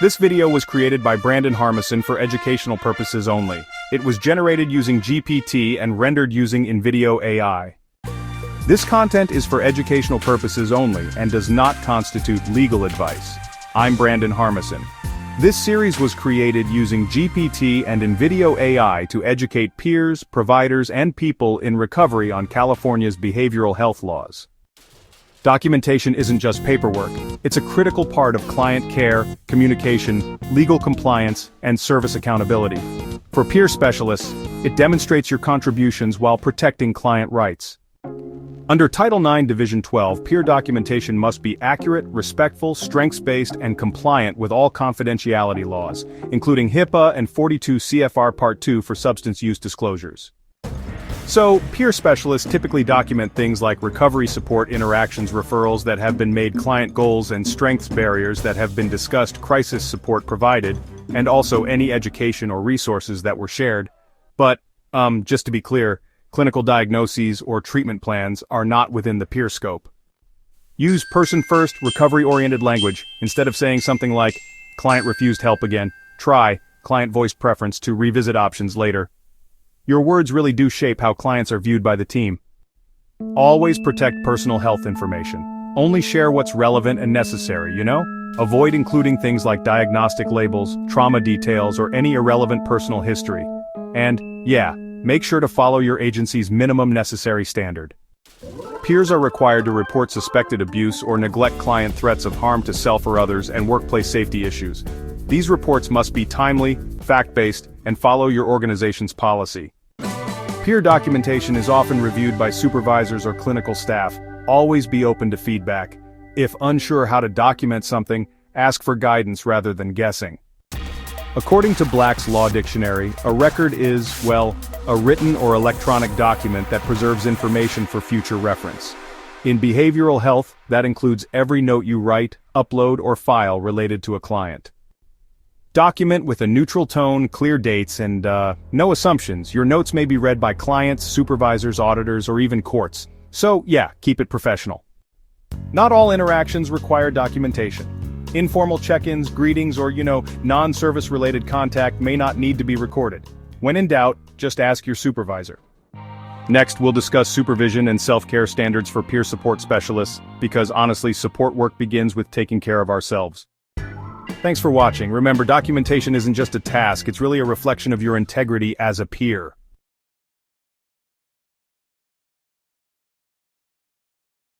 This video was created by Brandon Harmison for educational purposes only. It was generated using GPT and rendered using InVideo AI. This content is for educational purposes only and does not constitute legal advice. I'm Brandon Harmison. This series was created using GPT and InVideo AI to educate peers, providers, and people in recovery on California's behavioral health laws. Documentation isn't just paperwork, it's a critical part of client care, communication, legal compliance, and service accountability. For peer specialists, it demonstrates your contributions while protecting client rights. Under Title IX Division 12, peer documentation must be accurate, respectful, strengths-based, and compliant with all confidentiality laws, including HIPAA and 42 CFR Part 2 for substance use disclosures. So, peer specialists typically document things like recovery support interactions, referrals that have been made, client goals and strengths barriers that have been discussed, crisis support provided, and also any education or resources that were shared. But, just to be clear, clinical diagnoses or treatment plans are not within the peer scope. Use person-first, recovery-oriented language. Instead of saying something like, "Client refused help again," try, "Client voiced preference to revisit options later." Your words really do shape how clients are viewed by the team. Always protect personal health information. Only share what's relevant and necessary, Avoid including things like diagnostic labels, trauma details, or any irrelevant personal history. And, make sure to follow your agency's minimum necessary standard. Peers are required to report suspected abuse or neglect, client threats of harm to self or others, and workplace safety issues. These reports must be timely, fact-based, and follow your organization's policy. Peer documentation is often reviewed by supervisors or clinical staff. Always be open to feedback. If unsure how to document something, ask for guidance rather than guessing. According to Black's Law Dictionary, a record is, a written or electronic document that preserves information for future reference. In behavioral health, that includes every note you write, upload, or file related to a client. Document with a neutral tone, clear dates, and no assumptions. Your notes may be read by clients, supervisors, auditors, or even courts. So, keep it professional. Not all interactions require documentation. Informal check-ins, greetings, or, non-service related contact may not need to be recorded. When in doubt, just ask your supervisor. Next, we'll discuss supervision and self-care standards for peer support specialists, because honestly, support work begins with taking care of ourselves. Thanks for watching. Remember, documentation isn't just a task, it's really a reflection of your integrity as a peer.